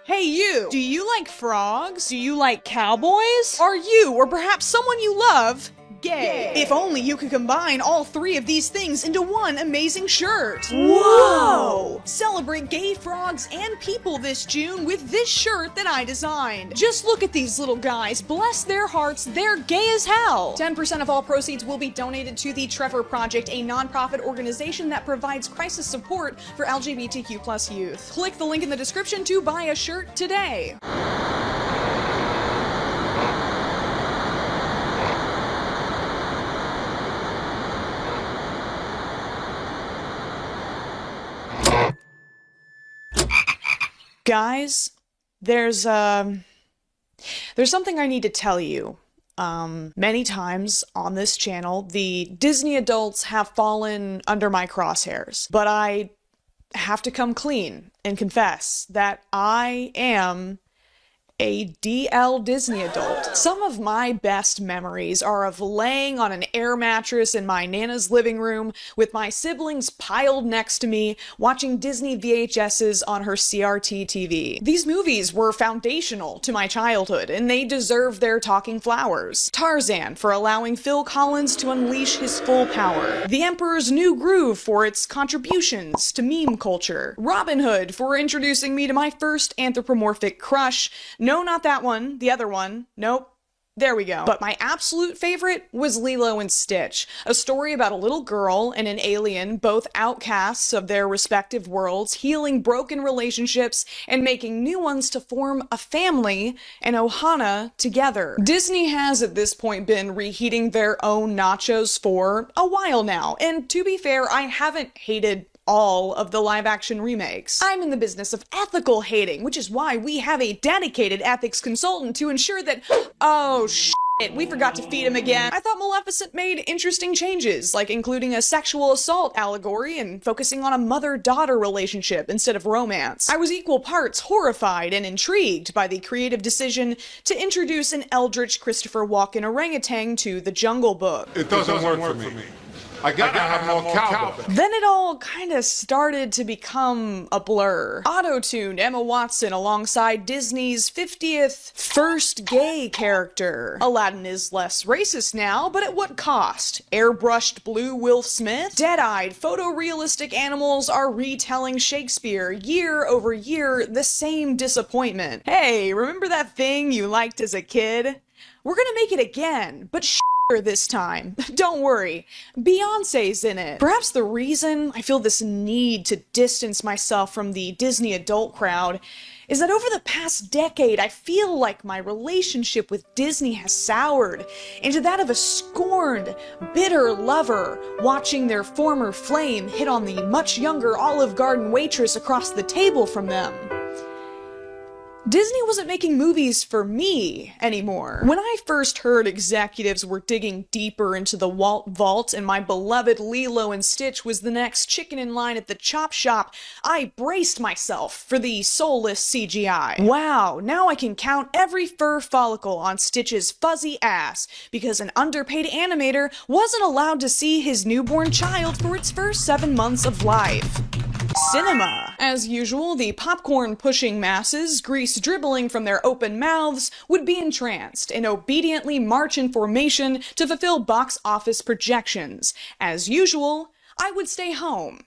Hey you! Do you like frogs? Do you like cowboys? Are you, or perhaps someone you love, gay? If only you could combine all three of these things into one amazing shirt. Whoa! Celebrate gay frogs and people this June with this shirt that I designed. Just look at these little guys. Bless their hearts, they're gay as hell. 10% of all proceeds will be donated to the Trevor Project, a non-profit organization that provides crisis support for LGBTQ+ youth. Click the link in the description to buy a shirt today. Guys, there's something I need to tell you. Many times on this channel, the Disney adults have fallen under my crosshairs, but I have to come clean and confess that I am a DL Disney adult. Some of my best memories are of laying on an air mattress in my Nana's living room with my siblings piled next to me, watching Disney VHSs on her CRT TV. These movies were foundational to my childhood, and they deserve their talking flowers. Tarzan for allowing Phil Collins to unleash his full power. The Emperor's New Groove for its contributions to meme culture. Robin Hood for introducing me to my first anthropomorphic crush. No, not that one. The other one. Nope. There we go. But my absolute favorite was Lilo and Stitch, a story about a little girl and an alien, both outcasts of their respective worlds, healing broken relationships and making new ones to form a family and Ohana together. Disney has at this point been reheating their own nachos for a while now, and to be fair, I haven't hated all of the live-action remakes. I'm in the business of ethical hating, which is why we have a dedicated ethics consultant to ensure that— oh shit, we forgot to feed him again. I thought Maleficent made interesting changes, like including a sexual assault allegory and focusing on a mother-daughter relationship instead of romance. I was equal parts horrified and intrigued by the creative decision to introduce an eldritch Christopher Walken orangutan to The Jungle Book. It doesn't work for me. I gotta have more cowbell. Then it all kinda started to become a blur. Auto-tuned Emma Watson alongside Disney's 50th first gay character. Aladdin is less racist now, but at what cost? Airbrushed blue Will Smith? Dead-eyed, photorealistic animals are retelling Shakespeare year over year, the same disappointment. Hey, remember that thing you liked as a kid? We're gonna make it again, but this time. Don't worry, Beyonce's in it. Perhaps the reason I feel this need to distance myself from the Disney adult crowd is that over the past decade, I feel like my relationship with Disney has soured into that of a scorned, bitter lover watching their former flame hit on the much younger Olive Garden waitress across the table from them. Disney wasn't making movies for me anymore. When I first heard executives were digging deeper into the Walt vault and my beloved Lilo and Stitch was the next chicken in line at the chop shop, I braced myself for the soulless CGI. Wow, now I can count every fur follicle on Stitch's fuzzy ass because an underpaid animator wasn't allowed to see his newborn child for its first 7 months of life. Cinema. As usual, the popcorn-pushing masses, grease dribbling from their open mouths, would be entranced and obediently march in formation to fulfill box office projections. As usual, I would stay home,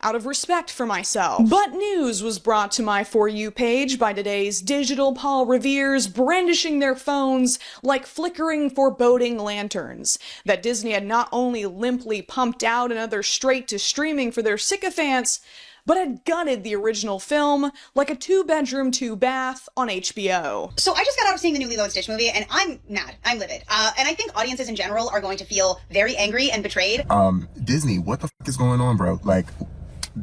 out of respect for myself. But news was brought to my For You page by today's digital Paul Reveres brandishing their phones like flickering foreboding lanterns, that Disney had not only limply pumped out another straight to streaming for their sycophants, but had gutted the original film like a 2-bedroom, 2-bath on HBO. So I just got out of seeing the new Lilo and Stitch movie, and I'm mad. I'm livid. And I think audiences in general are going to feel very angry and betrayed. Disney, what the fuck is going on, bro? Like,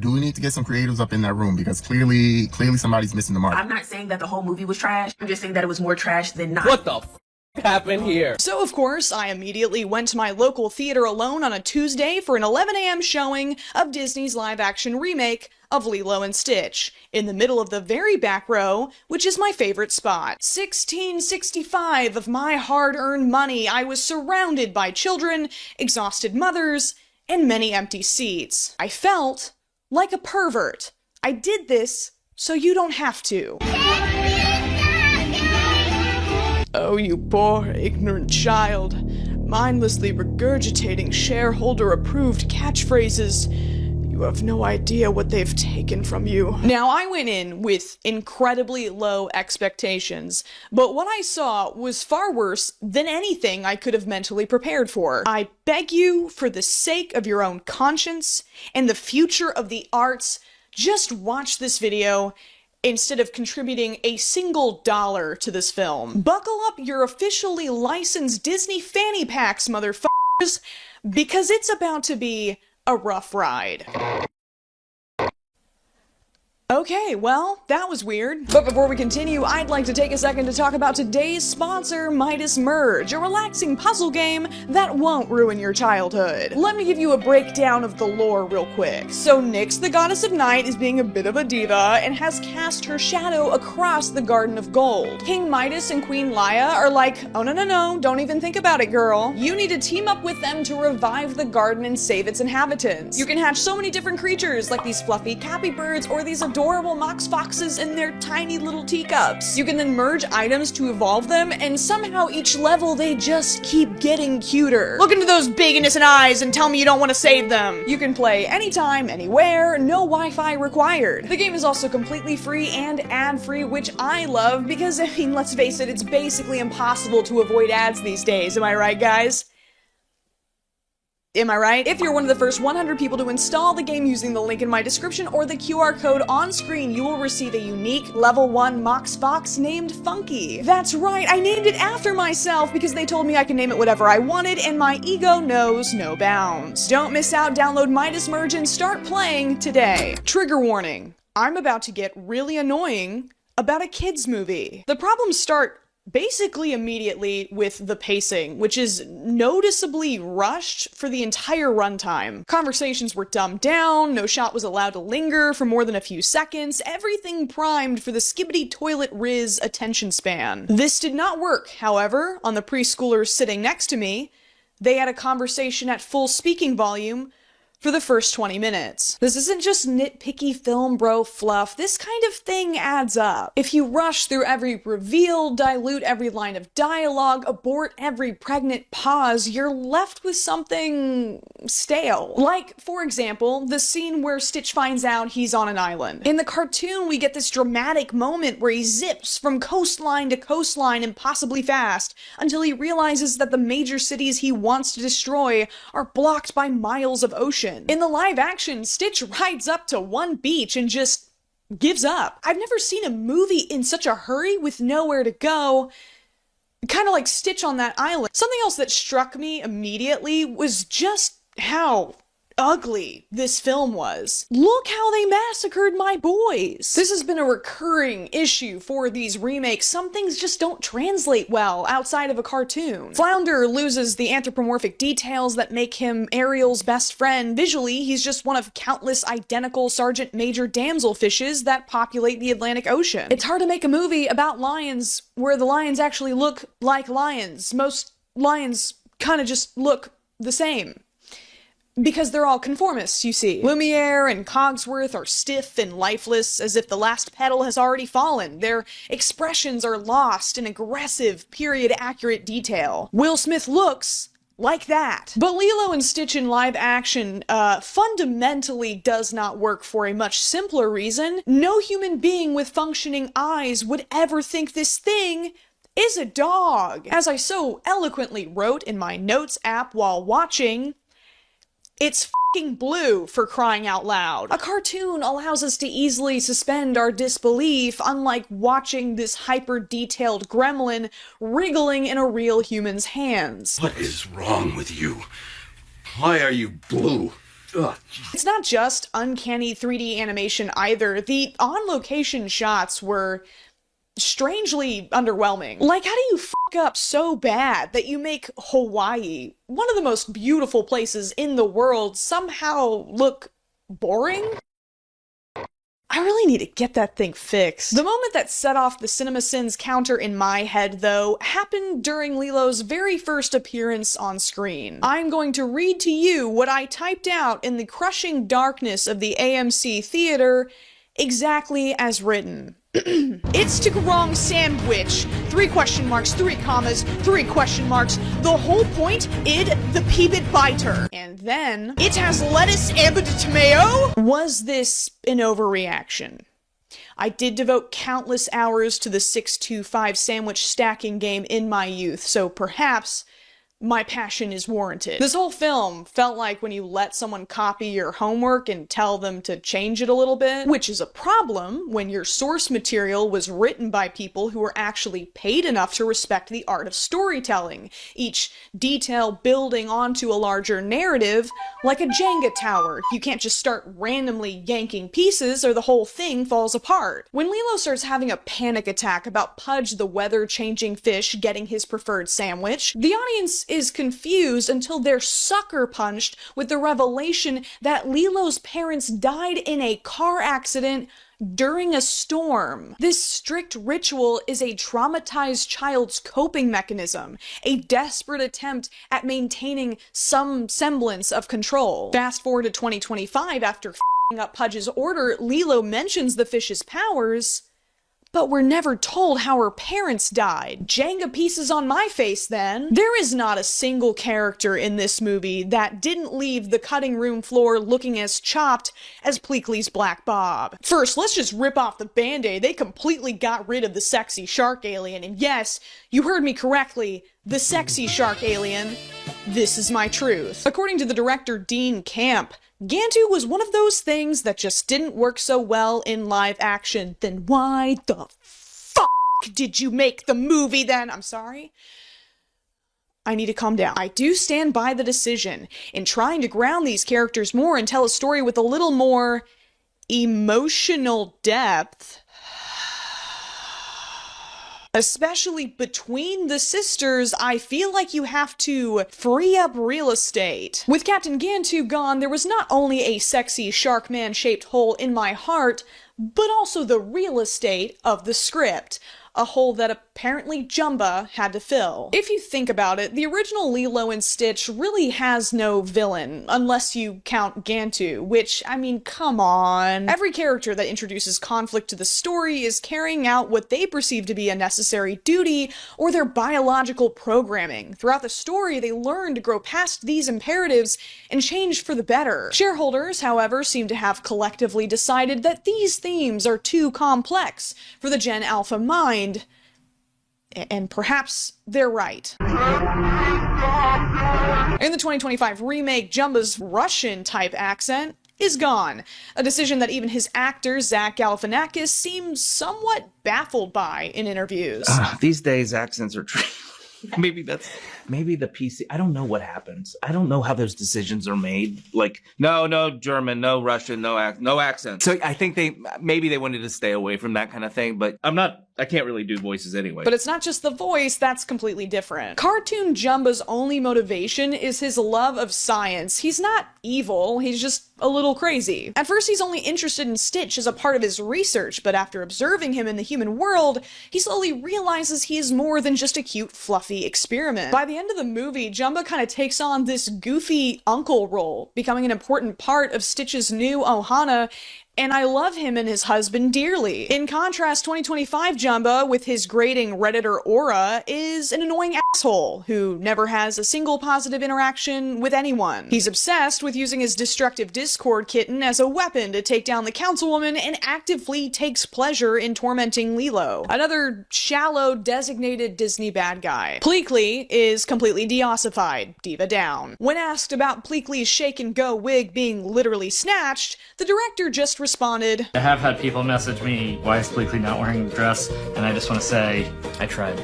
do we need to get some creatives up in that room? Because clearly somebody's missing the mark. I'm not saying that the whole movie was trash. I'm just saying that it was more trash than not. What the f happened here? So of course, I immediately went to my local theater alone on a Tuesday for an 11 a.m. showing of Disney's live-action remake of Lilo and Stitch, in the middle of the very back row, which is my favorite spot. $16.65 of my hard-earned money, I was surrounded by children, exhausted mothers, and many empty seats. I felt like a pervert. I did this so you don't have to. Oh, you poor, ignorant child. Mindlessly regurgitating shareholder-approved catchphrases. You have no idea what they've taken from you. Now, I went in with incredibly low expectations, but what I saw was far worse than anything I could have mentally prepared for. I beg you, for the sake of your own conscience and the future of the arts, just watch this video instead of contributing a single dollar to this film. Buckle up your officially licensed Disney fanny packs, motherfuckers, because it's about to be a rough ride. Okay, well, that was weird. But before we continue, I'd like to take a second to talk about today's sponsor, Midas Merge, a relaxing puzzle game that won't ruin your childhood. Let me give you a breakdown of the lore real quick. So Nyx, the goddess of night, is being a bit of a diva and has cast her shadow across the Garden of Gold. King Midas and Queen Laia are like, oh no, don't even think about it, girl. You need to team up with them to revive the garden and save its inhabitants. You can hatch so many different creatures, like these fluffy cappy birds or these adorable mox foxes in their tiny little teacups. You can then merge items to evolve them, and somehow each level they just keep getting cuter. Look into those big innocent eyes and tell me you don't want to save them. You can play anytime, anywhere, no Wi-Fi required. The game is also completely free and ad-free, which I love because, I mean, let's face it, it's basically impossible to avoid ads these days, am I right, guys? Am I right? If you're one of the first 100 people to install the game using the link in my description or the QR code on screen, you will receive a unique level 1 Mox Fox named Funky. That's right, I named it after myself because they told me I could name it whatever I wanted and my ego knows no bounds. Don't miss out, download Midas Merge and start playing today. Trigger warning, I'm about to get really annoying about a kids movie. The problems start basically immediately with the pacing, which is noticeably rushed for the entire runtime. Conversations were dumbed down, no shot was allowed to linger for more than a few seconds, everything primed for the skibbity toilet riz attention span. This did not work, however, on the preschoolers sitting next to me. They had a conversation at full speaking volume for the first 20 minutes. This isn't just nitpicky film bro fluff, this kind of thing adds up. If you rush through every reveal, dilute every line of dialogue, abort every pregnant pause, you're left with something stale. Like, for example, the scene where Stitch finds out he's on an island. In the cartoon, we get this dramatic moment where he zips from coastline to coastline impossibly fast until he realizes that the major cities he wants to destroy are blocked by miles of ocean. In the live action, Stitch rides up to one beach and just gives up. I've never seen a movie in such a hurry with nowhere to go. Kind of like Stitch on that island. Something else that struck me immediately was just how ugly this film was. Look how they massacred my boys. This has been a recurring issue for these remakes. Some things just don't translate well outside of a cartoon. Flounder loses the anthropomorphic details that make him Ariel's best friend. Visually, he's just one of countless identical Sergeant Major damselfishes that populate the Atlantic Ocean. It's hard to make a movie about lions where the lions actually look like lions. Most lions kind of just look the same. Because they're all conformists, you see. Lumiere and Cogsworth are stiff and lifeless, as if the last petal has already fallen. Their expressions are lost in aggressive, period-accurate detail. Will Smith looks like that. But Lilo and Stitch in live action fundamentally does not work for a much simpler reason. No human being with functioning eyes would ever think this thing is a dog. As I so eloquently wrote in my notes app while watching, it's f***ing blue, for crying out loud. A cartoon allows us to easily suspend our disbelief, unlike watching this hyper-detailed gremlin wriggling in a real human's hands. What is wrong with you? Why are you blue? Ugh. It's not just uncanny 3D animation either. The on-location shots were strangely underwhelming. Like, how do you f*** up so bad that you make Hawaii, one of the most beautiful places in the world, somehow look boring? I really need to get that thing fixed. The moment that set off the CinemaSins counter in my head, though, happened during Lilo's very first appearance on screen. I'm going to read to you what I typed out in the crushing darkness of the AMC theater, exactly as written. It's Tikurong sandwich. 3 question marks, 3 commas, 3 question marks. The whole point, id the peebit biter. And then, it has lettuce and tomato? Was this an overreaction? I did devote countless hours to the 625 sandwich stacking game in my youth, so perhaps my passion is warranted. This whole film felt like when you let someone copy your homework and tell them to change it a little bit, which is a problem when your source material was written by people who were actually paid enough to respect the art of storytelling, each detail building onto a larger narrative like a Jenga tower. You can't just start randomly yanking pieces or the whole thing falls apart. When Lilo starts having a panic attack about Pudge the weather-changing fish getting his preferred sandwich, the audience is confused until they're sucker punched with the revelation that Lilo's parents died in a car accident during a storm. This strict ritual is a traumatized child's coping mechanism, a desperate attempt at maintaining some semblance of control. Fast forward to 2025, after f***ing up Pudge's order, Lilo mentions the fish's powers, but we're never told how her parents died. Jenga pieces on my face, then. There is not a single character in this movie that didn't leave the cutting room floor looking as chopped as Pleakley's Black Bob. First, let's just rip off the band-aid. They completely got rid of the sexy shark alien, and yes, you heard me correctly, the sexy shark alien. This is my truth. According to the director Dean Camp, Gantu was one of those things that just didn't work so well in live action. Then why the fuck did you make the movie then? I'm sorry. I need to calm down. I do stand by the decision in trying to ground these characters more and tell a story with a little more emotional depth. Especially between the sisters, I feel like you have to free up real estate. With Captain Gantu gone, there was not only a sexy shark man-shaped hole in my heart, but also the real estate of the script. A hole that apparently Jumba had to fill. If you think about it, the original Lilo and Stitch really has no villain, unless you count Gantu, which, I mean, come on. Every character that introduces conflict to the story is carrying out what they perceive to be a necessary duty or their biological programming. Throughout the story, they learn to grow past these imperatives and change for the better. Shareholders, however, seem to have collectively decided that these themes are too complex for the Gen Alpha mind. And perhaps they're right. In the 2025 remake, Jumba's Russian-type accent is gone. A decision that even his actor, Zach Galifianakis, seems somewhat baffled by in interviews. These days, accents are maybe the PC. I don't know what happens. I don't know how those decisions are made. Like, no German, no Russian, no accent. So I think maybe they wanted to stay away from that kind of thing, but I can't really do voices anyway. But it's not just the voice, that's completely different. Cartoon Jumba's only motivation is his love of science. He's not evil, he's just a little crazy. At first, he's only interested in Stitch as a part of his research, but after observing him in the human world, he slowly realizes he is more than just a cute, fluffy experiment. By the end of the movie, Jumba kind of takes on this goofy uncle role, becoming an important part of Stitch's new Ohana, and I love him and his husband dearly. In contrast, 2025 Jumba, with his grating Redditor aura, is an annoying asshole who never has a single positive interaction with anyone. He's obsessed with using his destructive Discord kitten as a weapon to take down the councilwoman and actively takes pleasure in tormenting Lilo. Another shallow, designated Disney bad guy. Pleakley is completely deossified, diva down. When asked about Pleakley's shake-and-go wig being literally snatched, the director just responded, I have had people message me, why is Pleakley not wearing the dress? And I just want to say, I tried.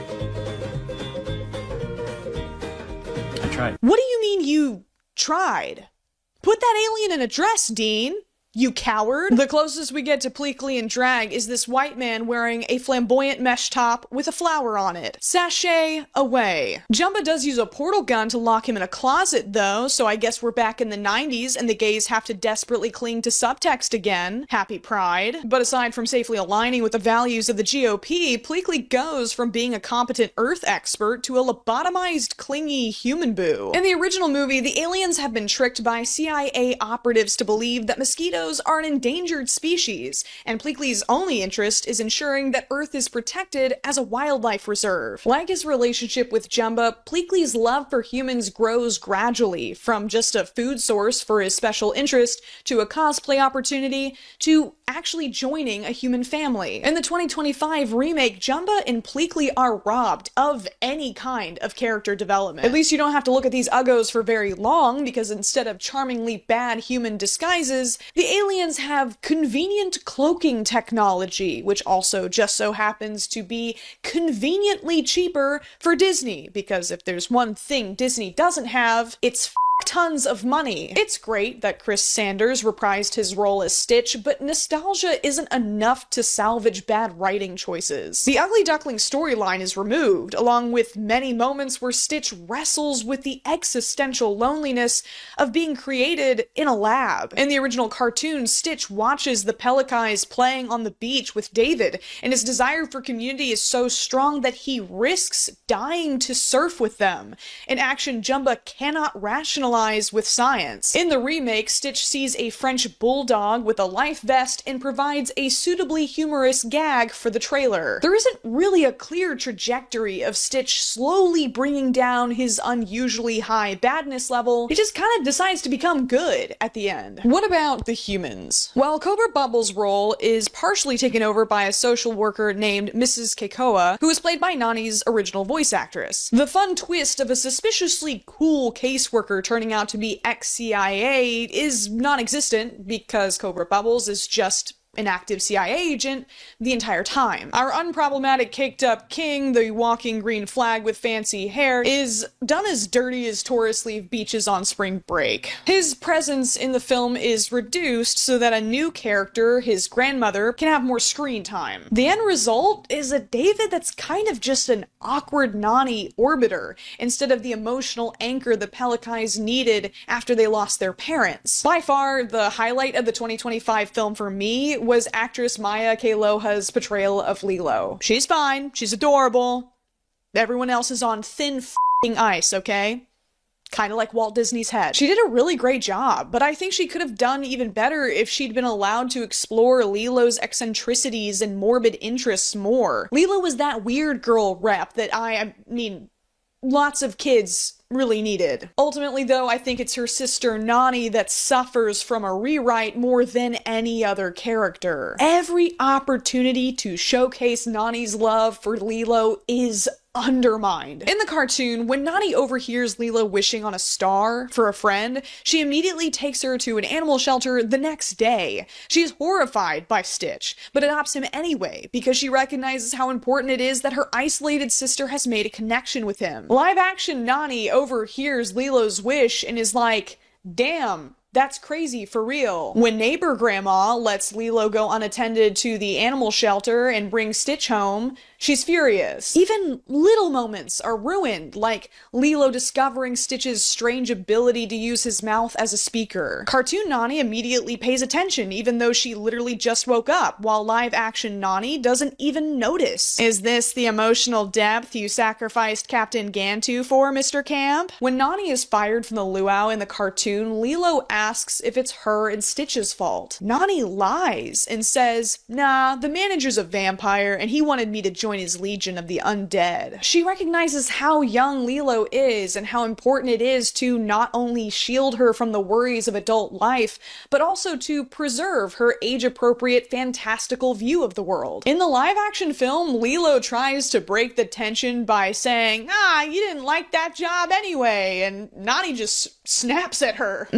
What do you mean you tried? Put that alien in a dress, Dean. You coward! The closest we get to Pleakley in drag is this white man wearing a flamboyant mesh top with a flower on it. Sashay away. Jumba does use a portal gun to lock him in a closet though, so I guess we're back in the 90s and the gays have to desperately cling to subtext again. Happy Pride. But aside from safely aligning with the values of the GOP, Pleakley goes from being a competent Earth expert to a lobotomized, clingy human boo. In the original movie, the aliens have been tricked by CIA operatives to believe that mosquitoes flamingos are an endangered species, and Pleakley's only interest is ensuring that Earth is protected as a wildlife reserve. Like his relationship with Jumba, Pleakley's love for humans grows gradually, from just a food source for his special interest, to a cosplay opportunity, to actually joining a human family. In the 2025 remake, Jumba and Pleakley are robbed of any kind of character development. At least you don't have to look at these uggos for very long, because instead of charmingly bad human disguises, the aliens have convenient cloaking technology, which also just so happens to be conveniently cheaper for Disney, because if there's one thing Disney doesn't have, it's tons of money. It's great that Chris Sanders reprised his role as Stitch, but nostalgia isn't enough to salvage bad writing choices. The Ugly Duckling storyline is removed, along with many moments where Stitch wrestles with the existential loneliness of being created in a lab. In the original cartoon, Stitch watches the Pelicans playing on the beach with David, and his desire for community is so strong that he risks dying to surf with them. In action, Jumba cannot rationalize with science. In the remake, Stitch sees a French bulldog with a life vest and provides a suitably humorous gag for the trailer. There isn't really a clear trajectory of Stitch slowly bringing down his unusually high badness level. He just kind of decides to become good at the end. What about the humans? Well, Cobra Bubble's role is partially taken over by a social worker named Mrs. Keikoa, who is played by Nani's original voice actress. The fun twist of a suspiciously cool caseworker turning out to be ex-CIA is non-existent, because Cobra Bubbles is just an active CIA agent the entire time. Our unproblematic caked-up king, the walking green flag with fancy hair, is done as dirty as tourist leave beaches on spring break. His presence in the film is reduced so that a new character, his grandmother, can have more screen time. The end result is a David that's kind of just an awkward Nani orbiter, instead of the emotional anchor the Pelicans needed after they lost their parents. By far, the highlight of the 2025 film for me was actress Maya Kealoha's portrayal of Lilo. She's fine, she's adorable. Everyone else is on thin f***ing ice, okay? Kind of like Walt Disney's head. She did a really great job, but I think she could have done even better if she'd been allowed to explore Lilo's eccentricities and morbid interests more. Lilo was that weird girl rep that I mean, lots of kids really needed. Ultimately, though, I think it's her sister Nani that suffers from a rewrite more than any other character. Every opportunity to showcase Nani's love for Lilo is undermined. In the cartoon, when Nani overhears Lilo wishing on a star for a friend, she immediately takes her to an animal shelter the next day. She is horrified by Stitch, but adopts him anyway because she recognizes how important it is that her isolated sister has made a connection with him. Live-action Nani overhears Lilo's wish and is like, damn, that's crazy for real. When neighbor grandma lets Lilo go unattended to the animal shelter and bring Stitch home, she's furious. Even little moments are ruined, like Lilo discovering Stitch's strange ability to use his mouth as a speaker. Cartoon Nani immediately pays attention, even though she literally just woke up, while live-action Nani doesn't even notice. Is this the emotional depth you sacrificed Captain Gantu for, Mr. Camp? When Nani is fired from the luau in the cartoon, Lilo asks if it's her and Stitch's fault. Nani lies and says, nah, the manager's a vampire and he wanted me to join his legion of the undead. She recognizes how young Lilo is and how important it is to not only shield her from the worries of adult life, but also to preserve her age-appropriate, fantastical view of the world. In the live-action film, Lilo tries to break the tension by saying, you didn't like that job anyway, and Nani just snaps at her.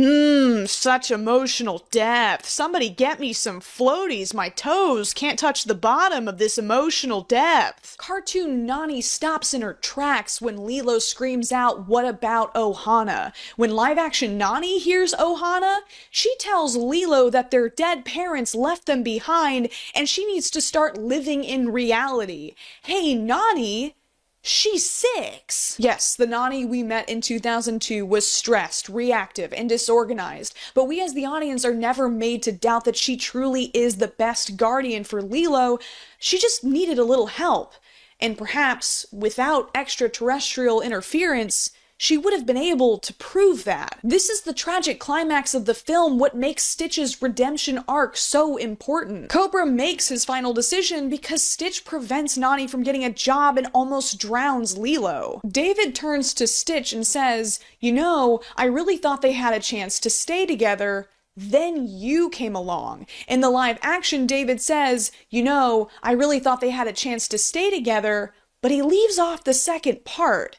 Such emotional depth. Somebody get me some floaties. My toes can't touch the bottom of this emotional depth. Cartoon Nani stops in her tracks when Lilo screams out, "What about Ohana?" When live-action Nani hears Ohana, she tells Lilo that their dead parents left them behind and she needs to start living in reality. Hey, Nani! She's 6! Yes, the Nani we met in 2002 was stressed, reactive, and disorganized, but we as the audience are never made to doubt that she truly is the best guardian for Lilo. She just needed a little help. And perhaps, without extraterrestrial interference, she would have been able to prove that. This is the tragic climax of the film, what makes Stitch's redemption arc so important. Cobra makes his final decision because Stitch prevents Nani from getting a job and almost drowns Lilo. David turns to Stitch and says, "You know, I really thought they had a chance to stay together. Then you came along." In the live action, David says, "You know, I really thought they had a chance to stay together," but he leaves off the second part.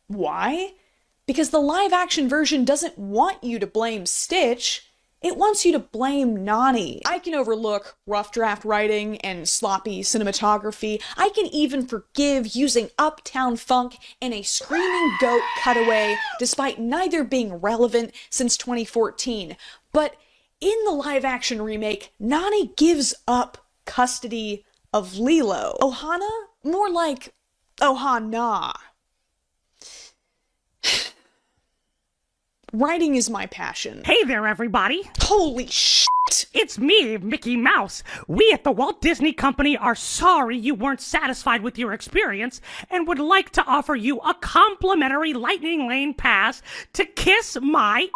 Why? Because the live action version doesn't want you to blame Stitch. It wants you to blame Nani. I can overlook rough draft writing and sloppy cinematography. I can even forgive using Uptown Funk and a screaming goat cutaway, despite neither being relevant since 2014. But in the live action remake, Nani gives up custody of Lilo. Ohana? More like Ohana. Writing is my passion. Hey there, everybody. Holy shit! It's me, Mickey Mouse. We at the Walt Disney Company are sorry you weren't satisfied with your experience and would like to offer you a complimentary Lightning Lane pass to kiss my...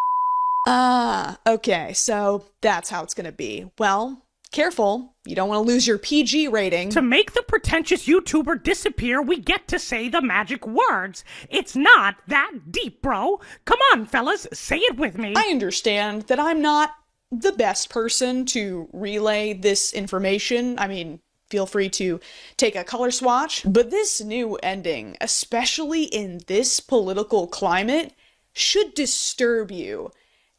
Okay, so that's how it's gonna be. Well, careful. You don't want to lose your PG rating. To make the pretentious YouTuber disappear, we get to say the magic words. It's not that deep, bro. Come on, fellas, say it with me. I understand that I'm not the best person to relay this information. I mean, feel free to take a color swatch. But this new ending, especially in this political climate, should disturb you.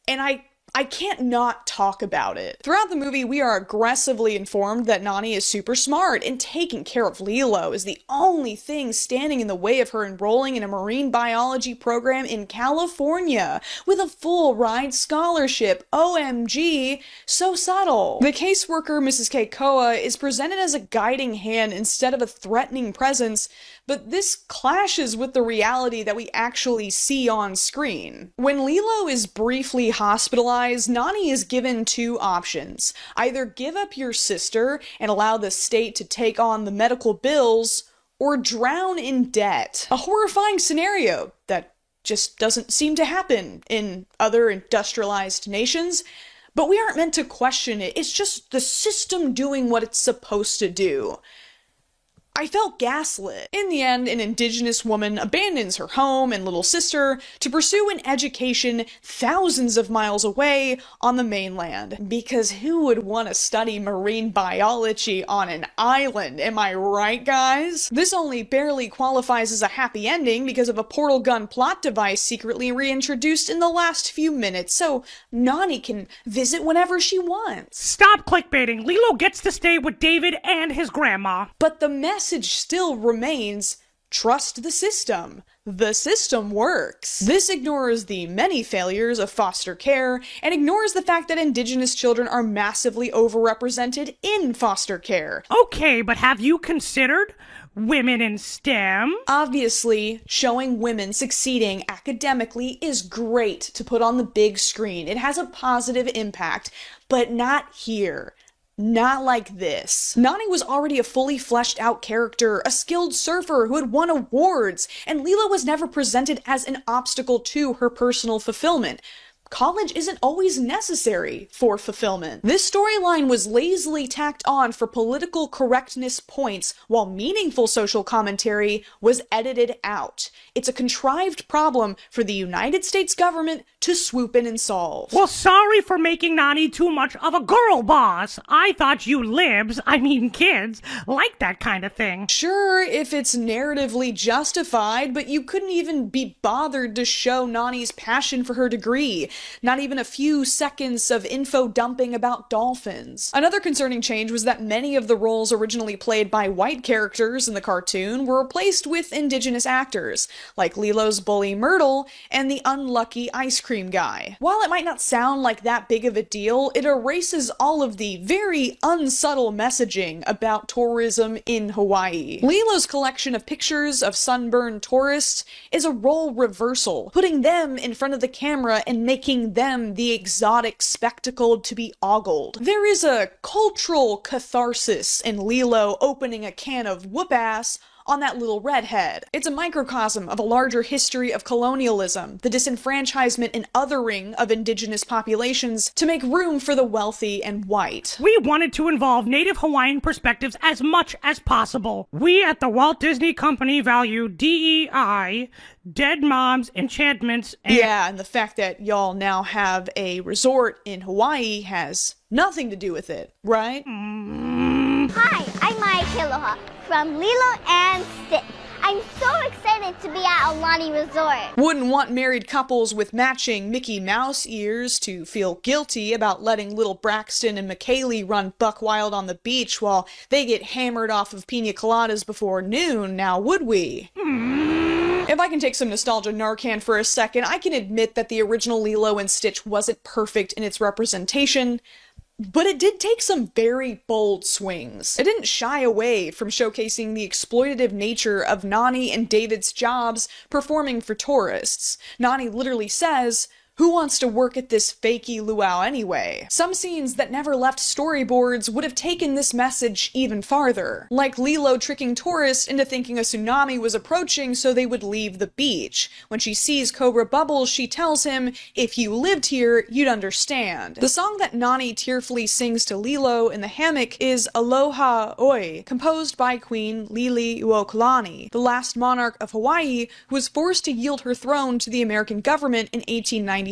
And I can't not talk about it. Throughout the movie, we are aggressively informed that Nani is super smart, and taking care of Lilo is the only thing standing in the way of her enrolling in a marine biology program in California with a full ride scholarship. OMG, so subtle. The caseworker, Mrs. Keikoa, is presented as a guiding hand instead of a threatening presence, but this clashes with the reality that we actually see on screen. When Lilo is briefly hospitalized, Nani is given two options. Either give up your sister and allow the state to take on the medical bills, or drown in debt. A horrifying scenario that just doesn't seem to happen in other industrialized nations. But we aren't meant to question it. It's just the system doing what it's supposed to do. I felt gaslit. In the end, an indigenous woman abandons her home and little sister to pursue an education thousands of miles away on the mainland. Because who would want to study marine biology on an island? Am I right, guys? This only barely qualifies as a happy ending because of a portal gun plot device secretly reintroduced in the last few minutes, so Nani can visit whenever she wants. Stop clickbaiting. Lilo gets to stay with David and his grandma. But the message still remains, trust the system. The system works. This ignores the many failures of foster care and ignores the fact that Indigenous children are massively overrepresented in foster care. Okay, but have you considered women in STEM? Obviously, showing women succeeding academically is great to put on the big screen. It has a positive impact, but not here. Not like this. Nani was already a fully fleshed out character, a skilled surfer who had won awards, and Lilo was never presented as an obstacle to her personal fulfillment. College isn't always necessary for fulfillment. This storyline was lazily tacked on for political correctness points, while meaningful social commentary was edited out. It's a contrived problem for the United States government to swoop in and solve. Well, sorry for making Nani too much of a girl boss. I thought you libs, I mean kids, like that kind of thing. Sure, if it's narratively justified, but you couldn't even be bothered to show Nani's passion for her degree. Not even a few seconds of info dumping about dolphins. Another concerning change was that many of the roles originally played by white characters in the cartoon were replaced with Indigenous actors, like Lilo's bully Myrtle and the unlucky ice cream guy. While it might not sound like that big of a deal, it erases all of the very unsubtle messaging about tourism in Hawaii. Lilo's collection of pictures of sunburned tourists is a role reversal, putting them in front of the camera and making them the exotic spectacle to be ogled. There is a cultural catharsis in Lilo opening a can of whoop-ass on that little redhead. It's a microcosm of a larger history of colonialism, the disenfranchisement and othering of indigenous populations to make room for the wealthy and white. We wanted to involve Native Hawaiian perspectives as much as possible. We at the Walt Disney Company value DEI, dead moms, enchantments, and... Yeah, and the fact that y'all now have a resort in Hawaii has nothing to do with it, right? Hi, I'm Maya Kiloha from Lilo and Stitch. I'm so excited to be at Aulani Resort. Wouldn't want married couples with matching Mickey Mouse ears to feel guilty about letting little Braxton and McKaylee run buck wild on the beach while they get hammered off of pina coladas before noon, now would we? If I can take some nostalgia Narcan for a second, I can admit that the original Lilo and Stitch wasn't perfect in its representation, but it did take some very bold swings. It didn't shy away from showcasing the exploitative nature of Nani and David's jobs performing for tourists. Nani literally says, "Who wants to work at this fakey luau anyway?" Some scenes that never left storyboards would have taken this message even farther, like Lilo tricking tourists into thinking a tsunami was approaching so they would leave the beach. When she sees Cobra Bubbles, she tells him, "If you lived here, you'd understand." The song that Nani tearfully sings to Lilo in the hammock is Aloha Oi, composed by Queen Liliuokalani, the last monarch of Hawaii who was forced to yield her throne to the American government in 1893.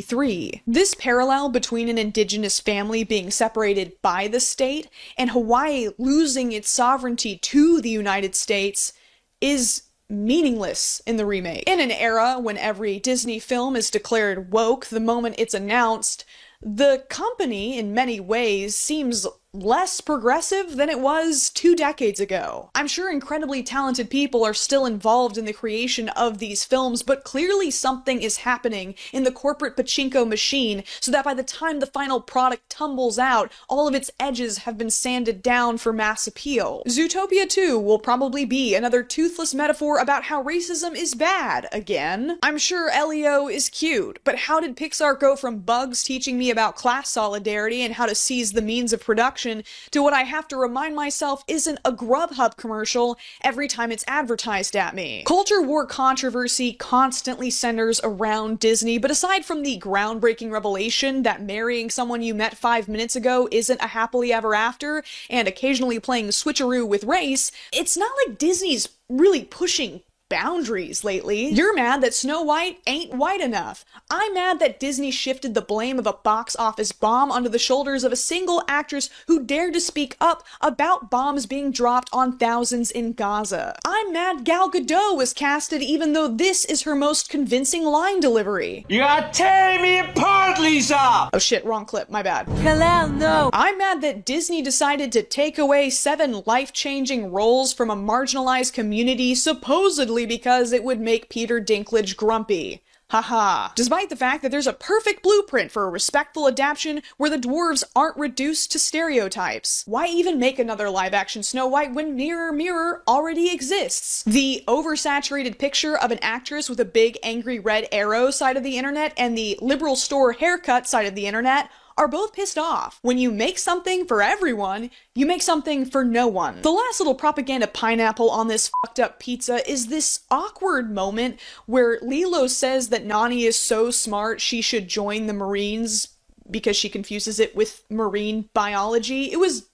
This parallel between an indigenous family being separated by the state and Hawaii losing its sovereignty to the United States is meaningless in the remake. In an era when every Disney film is declared woke the moment it's announced, the company, in many ways, seems less progressive than it was 2 decades ago. I'm sure incredibly talented people are still involved in the creation of these films, but clearly something is happening in the corporate pachinko machine so that by the time the final product tumbles out, all of its edges have been sanded down for mass appeal. Zootopia 2 will probably be another toothless metaphor about how racism is bad again. I'm sure Elio is cute, but how did Pixar go from Bugs teaching me about class solidarity and how to seize the means of production to what I have to remind myself isn't a Grubhub commercial every time it's advertised at me? Culture war controversy constantly centers around Disney, but aside from the groundbreaking revelation that marrying someone you met 5 minutes ago isn't a happily ever after, and occasionally playing switcheroo with race, it's not like Disney's really pushing boundaries lately. You're mad that Snow White ain't white enough. I'm mad that Disney shifted the blame of a box office bomb onto the shoulders of a single actress who dared to speak up about bombs being dropped on thousands in Gaza. I'm mad Gal Gadot was casted even though this is her most convincing line delivery. You are tearing me apart, Lisa! Oh shit, wrong clip, my bad. Kalel, no. I'm mad that Disney decided to take away 7 life-changing roles from a marginalized community supposedly because it would make Peter Dinklage grumpy. Haha. Despite the fact that there's a perfect blueprint for a respectful adaptation where the dwarves aren't reduced to stereotypes. Why even make another live-action Snow White when Mirror Mirror already exists? The oversaturated picture of an actress with a big angry red arrow side of the internet and the liberal store haircut side of the internet are both pissed off. When you make something for everyone, you make something for no one. The last little propaganda pineapple on this fucked up pizza is this awkward moment where Lilo says that Nani is so smart she should join the Marines because she confuses it with marine biology. It was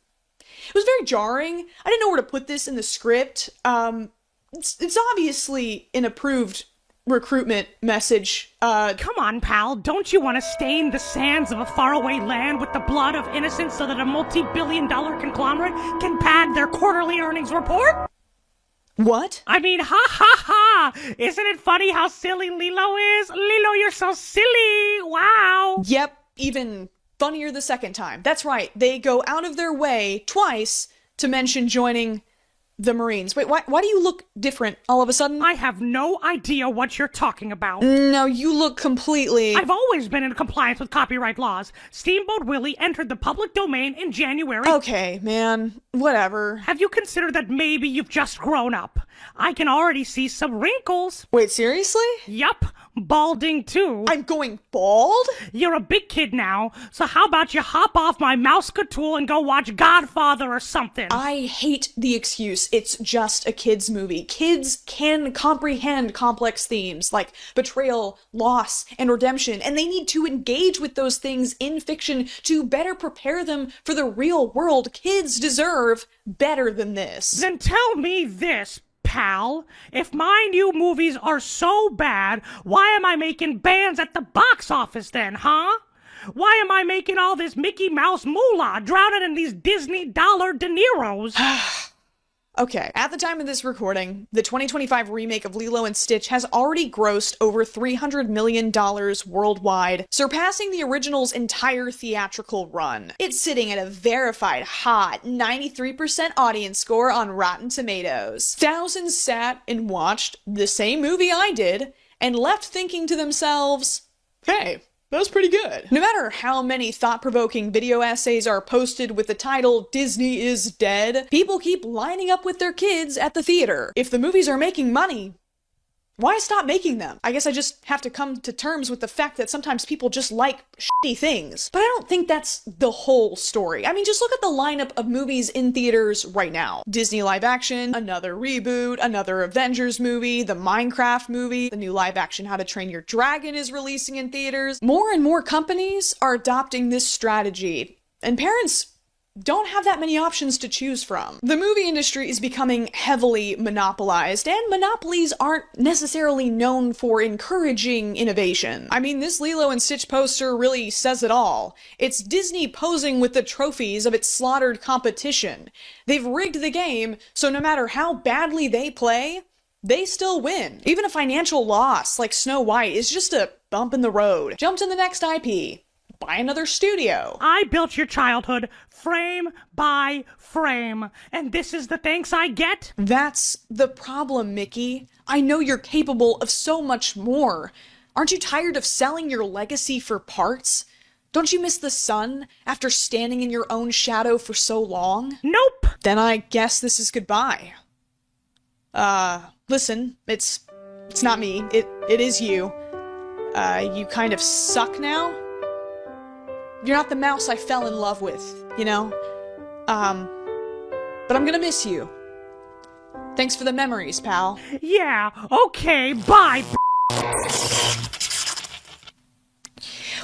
very jarring. I didn't know where to put this in the script. It's obviously an approved recruitment message. Come on, pal, don't you want to stain the sands of a faraway land with the blood of innocents so that a multi-billion-dollar conglomerate can pad their quarterly earnings report? What? I mean, ha ha ha! Isn't it funny how silly Lilo is? Lilo, you're so silly! Wow! Yep, even funnier the second time. That's right, they go out of their way twice to mention joining the Marines. Wait, why do you look different all of a sudden? I have no idea what you're talking about. No, you look completely... I've always been in compliance with copyright laws. Steamboat Willie entered the public domain in January. Okay, man. Whatever. Have you considered that maybe you've just grown up? I can already see some wrinkles. Wait, seriously? Yup, balding too. I'm going bald? You're a big kid now, so how about you hop off my mouse-tool and go watch Godfather or something? I hate the excuse, it's just a kid's movie. Kids can comprehend complex themes like betrayal, loss, and redemption, and they need to engage with those things in fiction to better prepare them for the real world. Kids deserve better than this. Then tell me this, pal. If my new movies are so bad, why am I making bands at the box office then, huh? Why am I making all this Mickey Mouse moolah, drowning in these Disney dollar De Niros? Okay, at the time of this recording, the 2025 remake of Lilo and Stitch has already grossed over $300 million worldwide, surpassing the original's entire theatrical run. It's sitting at a verified hot 93% audience score on Rotten Tomatoes. Thousands sat and watched the same movie I did and left thinking to themselves, hey, that was pretty good. No matter how many thought-provoking video essays are posted with the title Disney is dead, people keep lining up with their kids at the theater. If the movies are making money, why stop making them? I guess I just have to come to terms with the fact that sometimes people just like shitty things. But I don't think that's the whole story. I mean, just look at the lineup of movies in theaters right now. Disney live action, another reboot, another Avengers movie, the Minecraft movie, the new live action How to Train Your Dragon is releasing in theaters. More and more companies are adopting this strategy, and parents don't have that many options to choose from. The movie industry is becoming heavily monopolized, and monopolies aren't necessarily known for encouraging innovation. I mean, this Lilo and Stitch poster really says it all. It's Disney posing with the trophies of its slaughtered competition. They've rigged the game, so no matter how badly they play, they still win. Even a financial loss like Snow White is just a bump in the road. Jump to the next IP. Buy another studio. I built your childhood frame by frame, and this is the thanks I get? That's the problem, Mickey. I know you're capable of so much more. Aren't you tired of selling your legacy for parts? Don't you miss the sun after standing in your own shadow for so long? Nope. Then I guess this is goodbye. Listen, it's not me. It is you. You kind of suck now? You're not the mouse I fell in love with, you know? But I'm gonna miss you. Thanks for the memories, pal. Yeah, okay, bye.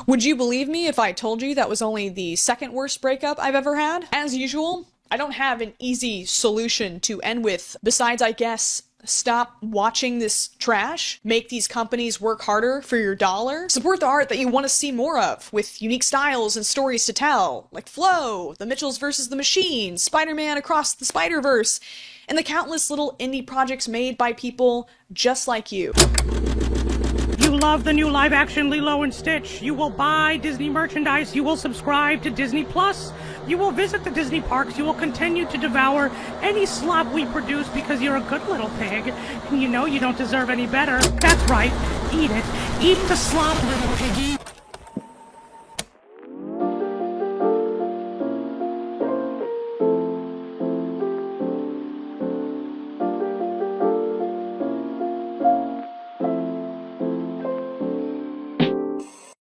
Would you believe me if I told you that was only the second worst breakup I've ever had? As usual, I don't have an easy solution to end with, besides, I guess, stop watching this trash, make these companies work harder for your dollar, support the art that you want to see more of, with unique styles and stories to tell, like Flow, The Mitchells vs. the Machines, Spider-Man Across the Spider-Verse, and the countless little indie projects made by people just like you. You love the new live-action Lilo and Stitch. You will buy Disney merchandise. You will subscribe to Disney Plus. You will visit the Disney parks. You will continue to devour any slop we produce because you're a good little pig. And you know you don't deserve any better. That's right. Eat it. Eat the slop, little piggy.